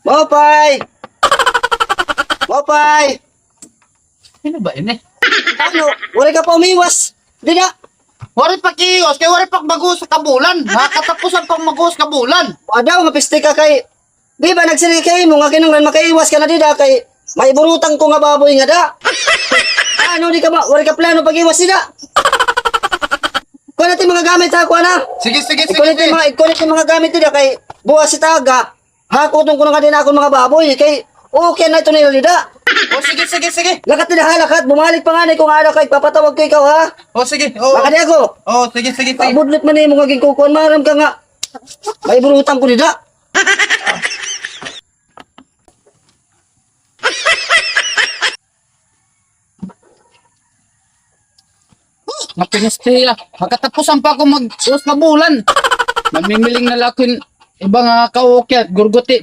Mopay! Mopay! Ano ba yun eh? Ano? Wala ka pa umiwas. Di na. Wari pa kiyos, kaya wari pa mag-uus sa kabulan. Nakatapusan pang mag-uus kabulan. Adaw, mapiste ka kay... Di ba nagsiri kay mo nga kinunglan makaiwas ka na di da kay... May burutang ko nga baboy nga da. Ano di ka ba? Wala ka plano pag-iwas di da. Kuha natin mga gamit ha, kuha na. Sige. Ikulit yung mga gamit di da kay... Buwas si taga. Hakutong ko na nga din ako mga baboy kay... Okay na ito nila di da. O sige. Lakat nila ha, lakat. Bumalik pa nga na kung ano kay papatawag ko ikaw ha. O sige. O, Baka di ako. o sige. Pabudlot man mo nga ginkukuhan. Maram ka nga. May burutang ko di da. Napiniste ah. Makatapusan pa ako mag-uus kabulan. Namimiling na lakin ibang kaukyat, gurguti.